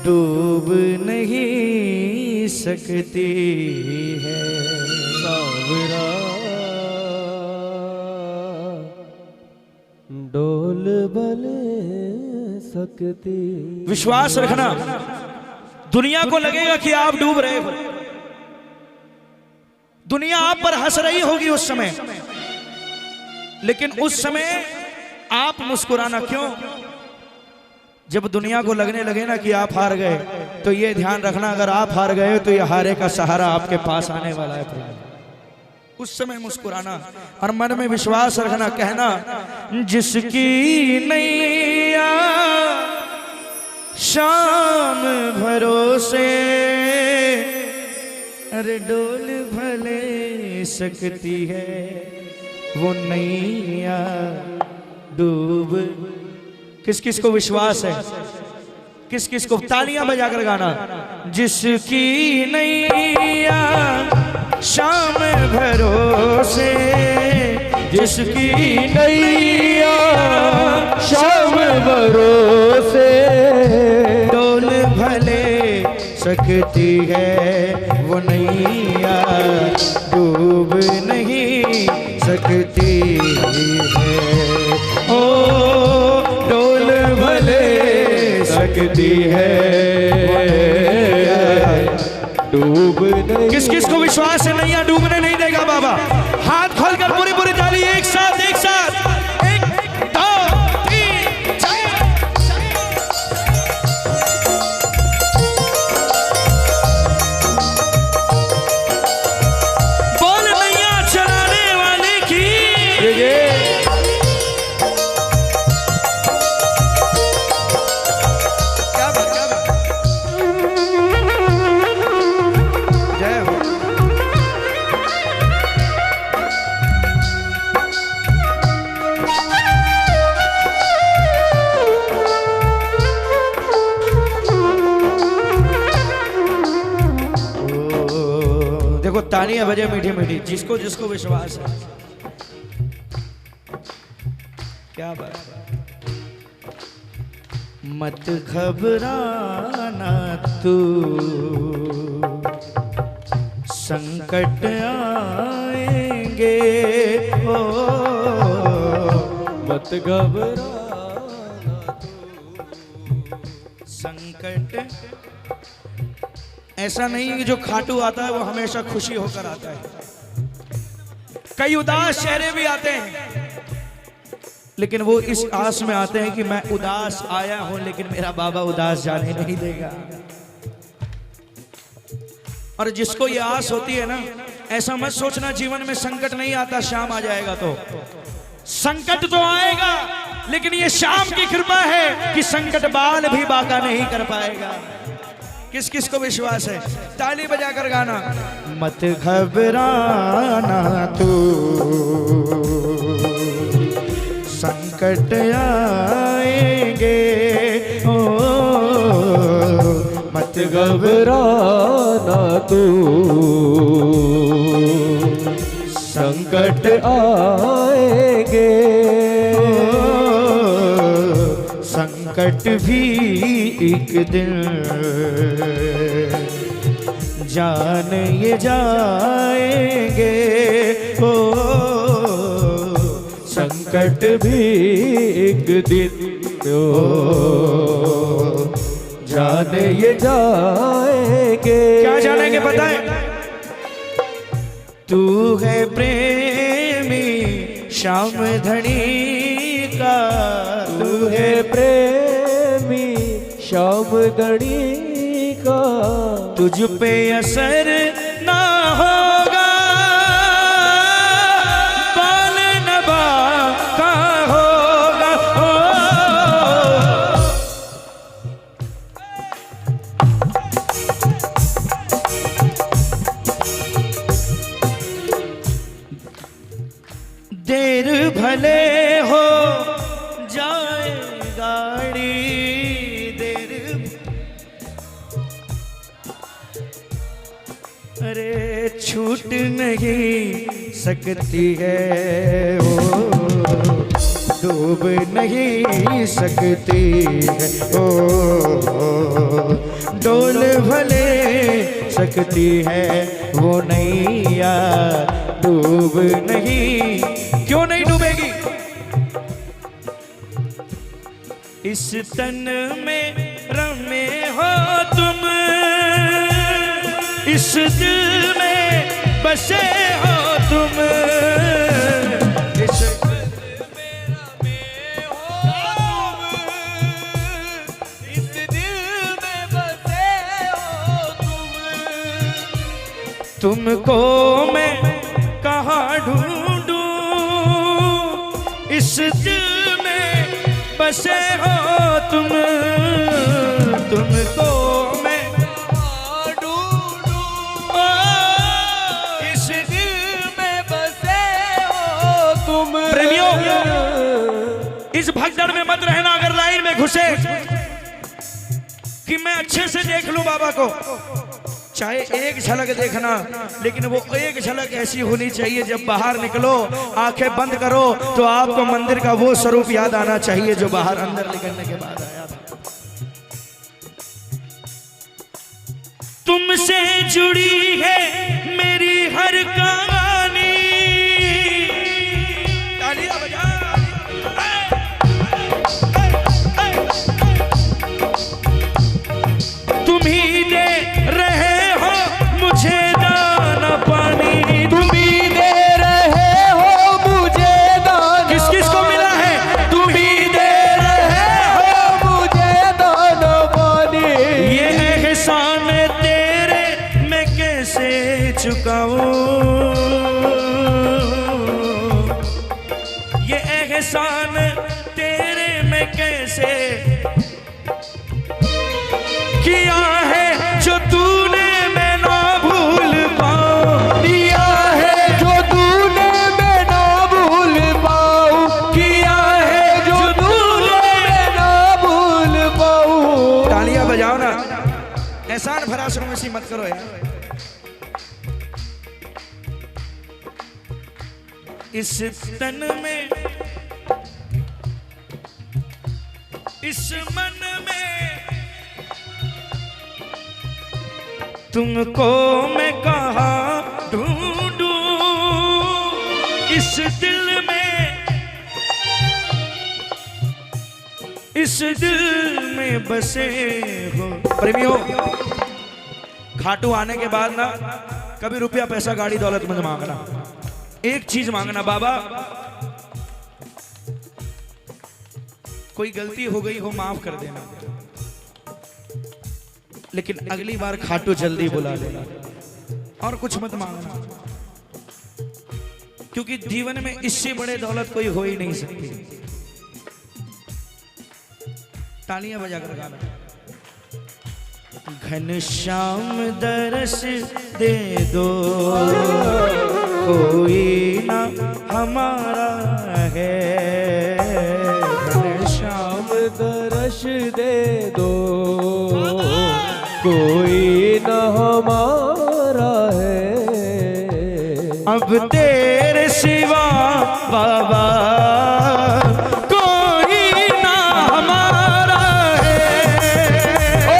डूब नहीं सकती है सावरा, डोल बले सकती। विश्वास रखना, दुनिया को लगेगा कि आप डूब रहे हो, दुनिया आप पर हंस रही होगी उस समय, लेकिन उस समय आप मुस्कुराना क्यों? जब दुनिया को लगने लगे ना कि आप हार गए, तो ये ध्यान रखना, अगर आप हार गए तो ये हारे का सहारा आपके पास आने वाला है। उस समय मुस्कुराना और मन में विश्वास रखना, कहना जिसकी नैया शाम भरोसे, अरे डोल भले सकती है वो नैया डूब। किस किस को विश्वास है? किस किस को? तालियां बजाकर गाना। जिसकी नैया शाम भरोसे, जिसकी नैया शाम भरोसे, डोल भले सकती है वो नैया डूब नहीं सकती है। ओ डोल भले सकती है डूब नहीं। किस किस को विश्वास है नैया डूबने नहीं देगा बाबा? हाथ खोलकर पूरी पूरी ताली एक साथ, एक साथ, एक दो तीन चार। बोल नैया चलाने वाले की। क्या बात, क्या बात। जय हो। देखो तालियां बजे मीठी मीठी, जिसको जिसको विश्वास है। क्या बात है। मत घबराना तू, संकट आएंगे ओ, मत घबराना संकट ऐसा नहीं है कि जो खाटू आता है वो हमेशा खुशी होकर आता है। कई उदास चेहरे भी आते हैं, लेकिन वो इस आस में आते हैं कि मैं उदास आया हूं, लेकिन मेरा बाबा उदास जाने नहीं देगा। और जिसको ये आस होती है ना, ऐसा मत सोचना जीवन में संकट नहीं आता, शाम आ जाएगा। तो संकट तो आएगा, लेकिन ये शाम की कृपा है कि संकट बाल भी बाका नहीं कर पाएगा। किस किस को विश्वास है? ताली बजाकर गाना। मत घबराना तू, संकट आएंगे ओ, मत घबराना तू, संकट आएंगे संकट भी एक दिन जान ये जाएंगे ओ, संकट भी एक दिन ओ, जाने ये जाएंगे। क्या जानेंगे पता है? तू है प्रेमी श्याम धनी का, तू है प्रेमी श्याम धनी का, तुझ पे असर ना होगा बाल नबा का होगा ओ। देर भले हो जाए गाड़ी, देर अरे छूट नहीं सकती है ओ, डूब नहीं सकती है। ओ डोल भले सकती है वो नैया, डूब नहीं, क्यों नहीं डूबेगी? इस तन में रमे हो तुम, इस दिल में बसे हो तुम, इस दिल में रमे हो तुम, इस दिल में बसे हो तुम। तुमको मैं कहाँ ढूंढूं, इस दिल में बसे हो तुम, तुमको मैं कहाँ ढूंढूं, इस दिल में बसे हो तुम। प्रेमियों, इस भगदड़ में मत रहना। अगर लाइन में घुसे कि मैं अच्छे से देख लूं बाबा को, चाहे एक झलक देखना, लेकिन वो एक झलक ऐसी होनी चाहिए जब बाहर निकलो, आंखें बंद करो तो आपको मंदिर का वो स्वरूप याद आना चाहिए जो बाहर अंदर निकलने के बाद आया था। तुमसे जुड़ी है मेरी हर कहानी, तालियां बजा। तुम ही दे रहे मुझे दाना पानी, तुम ही दे रहे हो मुझे दाना। किस किस को मिला है? तुम ही दे रहे हो मुझे दाना पानी। ये एहसान तेरे मैं कैसे चुकाऊं, ये एहसान तेरे मैं कैसे किया है जो तूने मैं ना भूल पाऊं, दिया है जो तूने मैं ना भूल पाऊं, किया है जो तूने मैं ना भूल पाऊं। तालियां बजाओ ना, एहसान भरा शर्मसी मत करो यार। इस तन में, इस मन में तुमको मैं कहाँ ढूंढूं, इस दिल में, इस दिल में बसे हो। प्रेमियों, खाटू आने के बाद ना कभी रुपया पैसा गाड़ी दौलत मत मांगना, एक चीज मांगना, बाबा कोई गलती हो गई हो माफ कर देना, लेकिन अगली बार खाटू जल्दी बुला लेना, और कुछ मत मांगना, क्योंकि जीवन में इससे बड़े दौलत कोई हो ही नहीं सकती। तालियां बजाकर गाना। घनश्याम दरस दे दो, कोई ना हमारा है, घनश्याम दरस दे दो, कोई न हमारा है। अब तेरे सिवा बाबा कोई ना हमारा है। ओ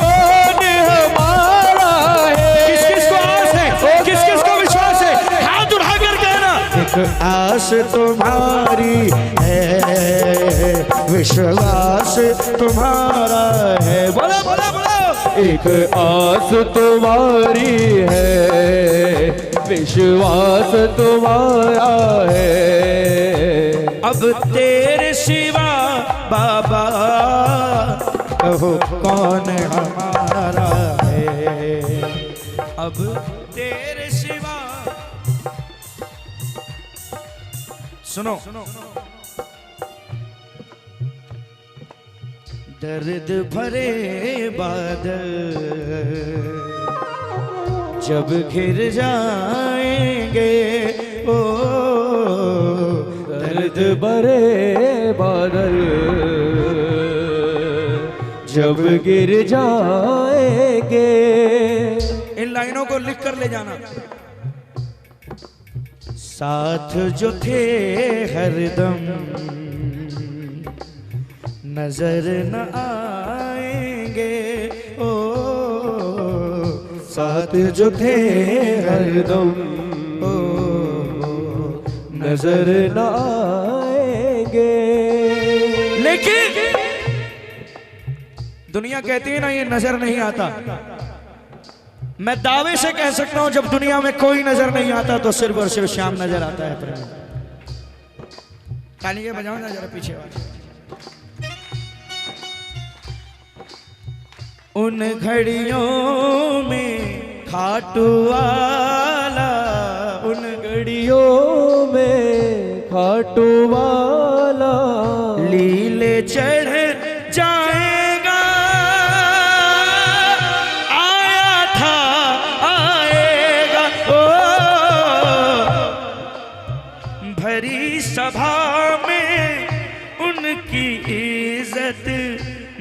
कौन हमारा है? किस किस को आस है, किस किस को विश्वास है? हाथ उठाकर कहना। एक आस तुम्हारी है, विश्वास तुम्हारा है। बोलो बोलो बोलो। एक आस तुम्हारी है, विश्वास तुम्हारा है। अब तेरे सिवा बाबा कहो कौन हमारा है। अब तेरे सिवा, सुनो दर्द भरे बादल जब घिर जाएंगे, ओ दर्द भरे बादल जब गिर जाएंगे। इन लाइनों को लिख कर ले जाना। साथ जो थे हरदम नजर न आएंगे ओ साथ जो थे हरदम ओ नजर न आएंगे। लेकिन दुनिया कहती है ना ये नजर नहीं आता। मैं दावे से कह सकता हूं जब दुनिया में कोई नजर नहीं आता तो सिर्फ और सिर्फ श्याम नजर आता है प्रेम। तालियां बजाओ ना जरा पीछे वाले। उन घड़ियों में खाटू वाला, उन घड़ियों में खाटू वाला लीले चढ़ जाएगा। आया था आएगा ओ भरी सभा में उनकी इज्जत,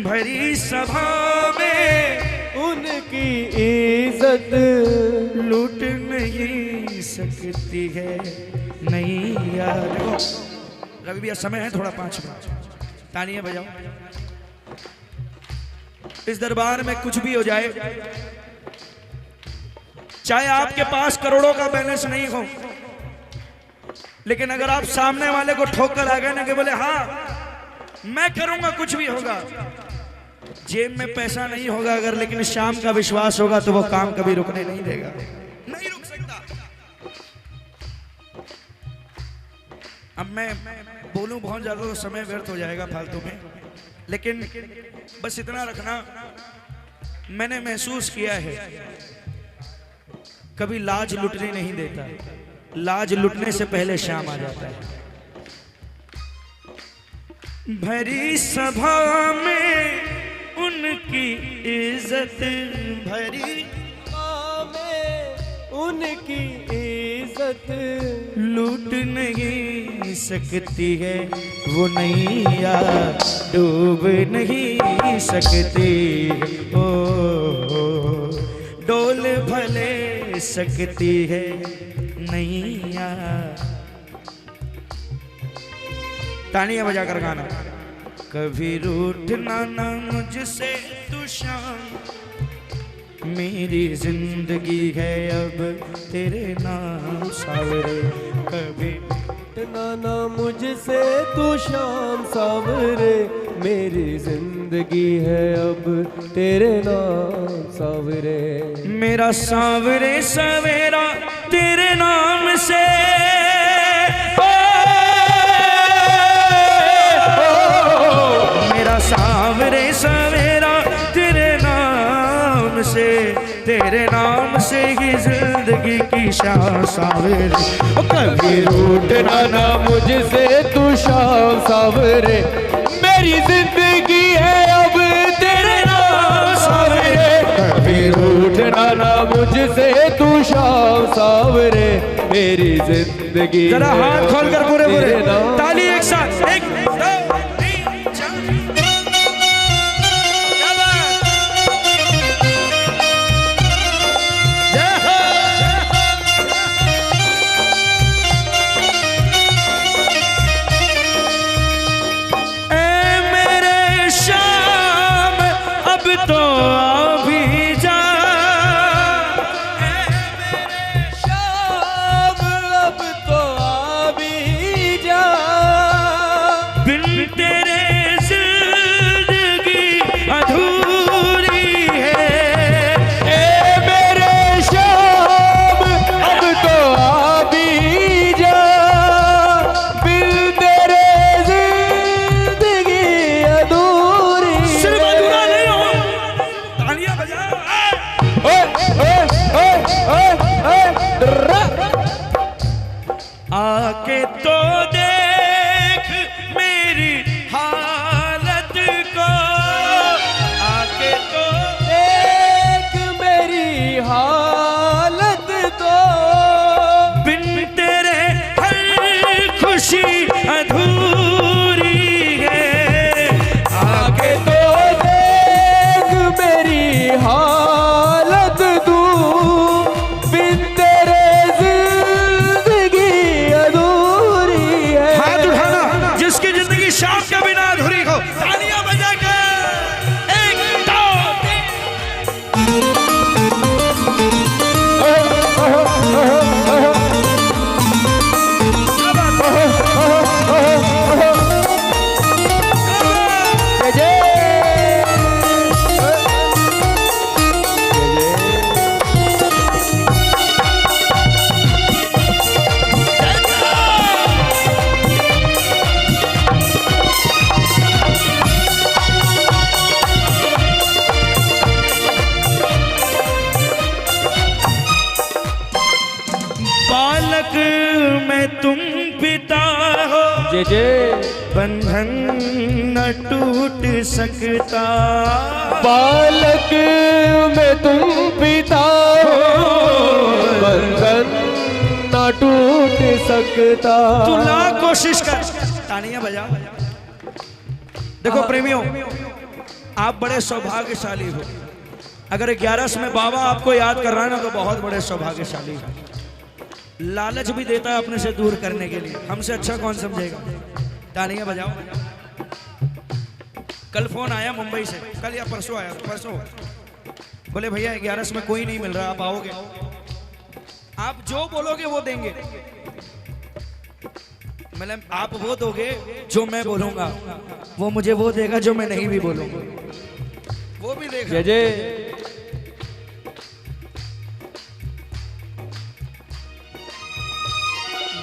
भरी सभा में उनकी इज्जत लूट नहीं सकती है। नहीं यार रवि भैया समय है थोड़ा 5 मिनट, तालियां बजाओ। इस दरबार में कुछ भी हो जाए, चाहे आपके पास करोड़ों का बैलेंस नहीं हो, लेकिन अगर आप सामने वाले को ठोक कर आ गए ना कि बोले हाँ मैं करूंगा कुछ भी होगा, जेब में पैसा नहीं होगा अगर, लेकिन श्याम का विश्वास होगा तो वो काम कभी रुकने नहीं देगा, नहीं रुक सकता। अब मैं बोलूं बहुत ज्यादा तो समय व्यर्थ हो जाएगा फालतू में, लेकिन बस इतना रखना, मैंने महसूस किया है कभी लाज लुटने नहीं देता, लाज लुटने से पहले श्याम आ जाता है। भरी सभा में उनकी इज्जत, भरी में उनकी इज्जत लूट नहीं सकती है वो नैया, डूब नहीं सकती ओ डोल भले सकती है नैया। तालियां बजाकर गाना। कभी रूठना ना मुझसे तू श्याम, मेरी जिंदगी है अब तेरे नाम सावरे। कभी ना मुझसे तू श्याम सावरे, मेरी जिंदगी है अब तेरे नाम सावरे। मेरा सावरे सवेरा तेरे नाम से, मेरा सावरे सवेरा तेरे नाम से, तेरे नाम से ही जिंदगी की शान सावरे। कभी रूठना ना मुझसे तू श्याम सावरे, मेरी जिंदगी है अब तेरे नाम सावरे। कभी रूठना ना मुझसे तू श्याम सावरे, मेरी जिंदगी जरा हाथ खोलकर पूरे पूरे ताली एक साथ, 1 2 3 4। तो अभी जा श्याम, अब तो अभी जा, बिन तेरे जिंदगी अधूरी है। ए मेरे श्याम, अब तो अभी जा, बिन तेरे जिंदगी अधूरी। सिर्फ अधूरा नहीं हो, जय जय। बंधन न टूट सकता, बालक में तुम पिता हो, बंधन न टूट सकता। तू लाख कोशिश कर। तालियां बजा। देखो प्रेमियों, आप बड़े सौभाग्यशाली हो। अगर 11 में बाबा आपको याद कर रहा है ना तो बहुत बड़े सौभाग्यशाली हो। लालच भी देता है अपने से दूर करने के लिए, हमसे अच्छा कौन समझेगा। तालियां बजाओ। कल फोन आया मुंबई से, कल या परसों आया, परसों, बोले भैया 11 में कोई नहीं मिल रहा, आप आओगे? आप जो बोलोगे वो देंगे। मतलब आप वो दोगे जो मैं बोलूंगा, वो मुझे वो देगा जो मैं नहीं भी बोलूंगा, वो भी देगा। जय जय।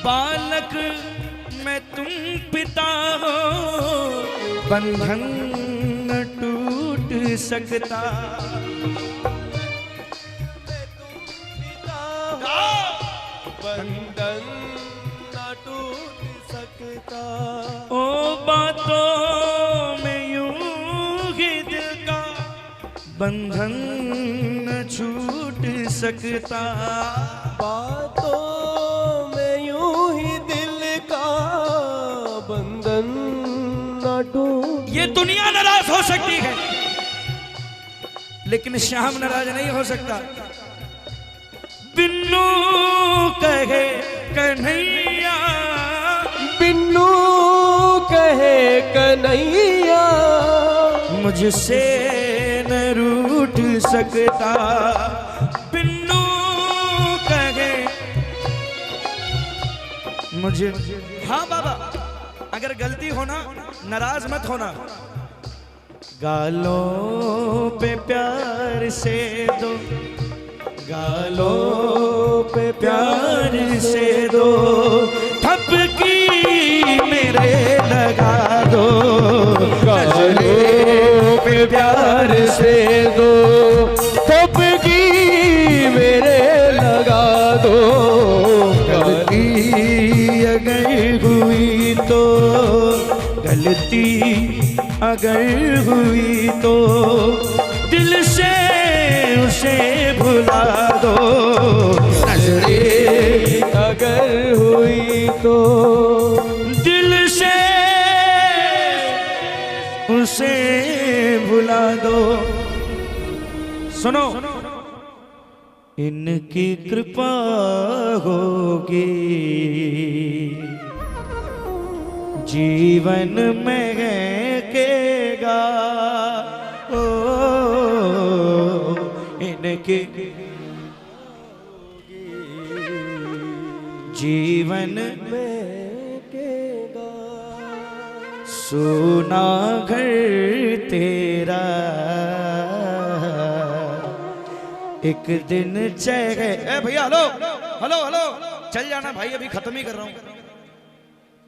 बालक मैं तुम पिता हो, बंधन न टूट सकता। बंधन न टूट सकता। ओ बातों में यूं ही दिल का बंधन न छूट सकता। बातों में यूं ही दिल का बंधन न टूट। ये दुनिया नाराज हो सकती है लेकिन श्याम नाराज नहीं हो सकता। बिन्नू कहे कन्हैया, बिन्नू कहे कन्हैया, मुझसे न रूठ सकता। बिन्नू कहे मुझे। हाँ बाबा, अगर गलती होना नाराज मत होना। गालों पे प्यार से दो, गालों पे प्यार से दो, थपकी मेरे लगा दो। गालों पे प्यार से दो, थपकी मेरे लगा दो। गलती अगर हुई तो, गलती अगर हुई तो दिल से उसे भुला दो। नजरें अगर हुई तो दिल से उसे भुला दो। सुनो, इनकी कृपा होगी जीवन में केगा। ओ इनके जीवन में केगा। सोना घर तेरा एक दिन चेहरे। ए भैया हेलो हेलो हेलो, चल जाना भाई, अभी खत्म ही कर रहा हूं,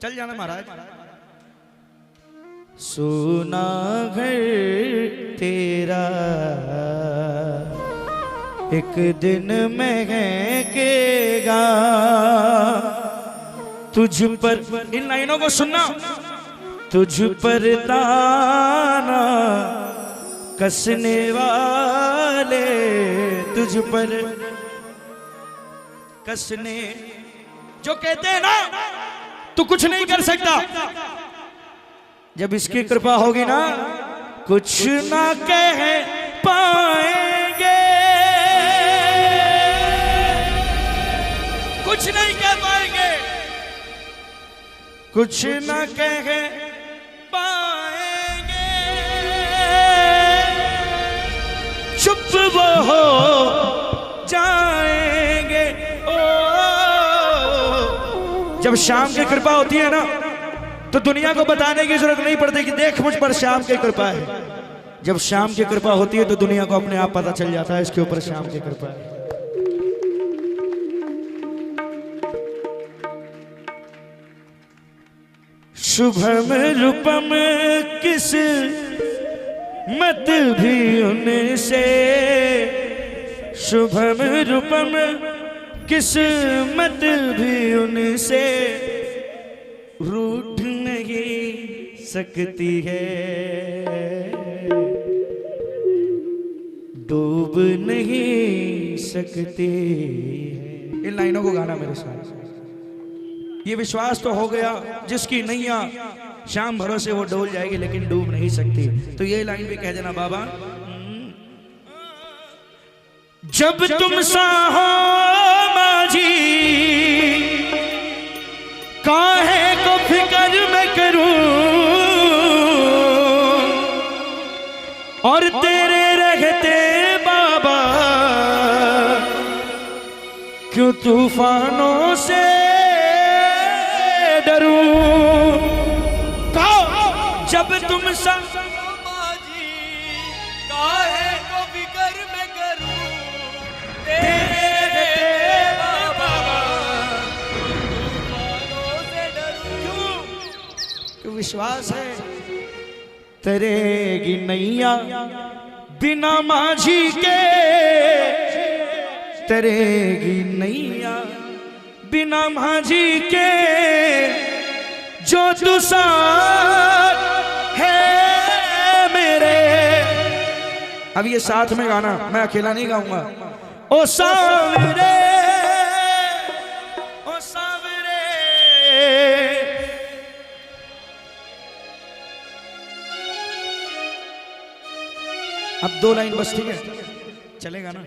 चल जाना महाराज। सोना घर तेरा एक दिन महकेगा। तुझ पर, इन लाइनों को सुनना, तुझ पर ताना कसने वाले, तुझ पर कसने, जो कहते हैं ना तू कुछ नहीं कर सकता, जब इसकी कृपा होगी ना कुछ ना कह पाएंगे, कुछ नहीं कह पाएंगे, कुछ ना कह पाएंगे। चुप वो हो जाएंगे। ओ जब श्याम की कृपा होती है ना तो दुनिया को बताने की जरूरत नहीं पड़ती कि देख मुझ पर श्याम की कृपा है। जब श्याम की कृपा होती है तो दुनिया को अपने आप पता चल जाता है इसके ऊपर श्याम की कृपा है। शुभम रूपम किस मत भी उनसे, शुभम रूपम किस मत भी उनसे, रूठ सकती है, डूब नहीं सकती है। इन लाइनों को गाना मेरे साथ। ये विश्वास तो हो गया जिसकी नैया शाम भरोसे वो डोल जाएगी लेकिन डूब नहीं सकती। तो ये लाइन भी कह देना बाबा। जब तुम साहो माझी काहे को फिक्र मैं करूं, और तेरे रहते बाबा क्यों तूफानों से डरूं। जब तुम माजी काहे को फिक्र मैं करूं, तेरे बाबा तूफानों से डरूं। क्यों विश्वास है तरेगी नैया बिना माझी के, तरेगी नैया बिना माझी के, जो तू साथ है मेरे। अब ये साथ में गाना, मैं अकेला नहीं गाऊंगा। ओ सावरे, ओ सावरे। अब 2 लाइन बस, ठीक है, चलेगा ना।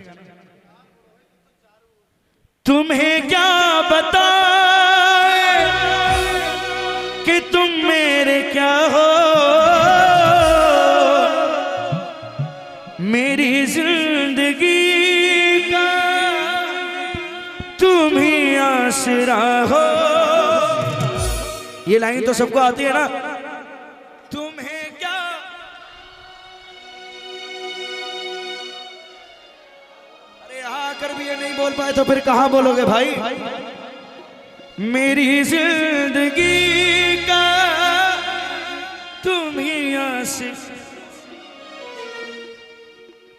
तुम्हें क्या बताए कि तुम मेरे क्या हो, मेरी जिंदगी का तुम ही आसरा हो। ये लाइन तो सबको आती है ना। तुम्हें क्या, अरे यहाँ आकर भी ये नहीं बोल पाए तो फिर कहाँ बोलोगे भाई। मेरी जिंदगी का तुम ही आशिक,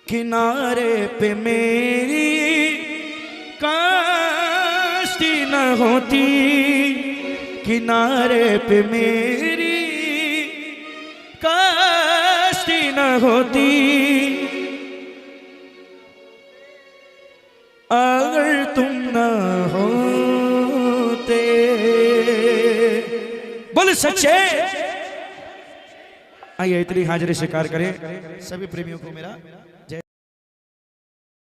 किनारे पे मेरी काश्ती न होती, किनारे पे मेरी काश्ती न होती, अगर तुम न होते। बोल सच्चे। आइए इतनी हाजिरी स्वीकार करें सभी प्रेमियों को मेरा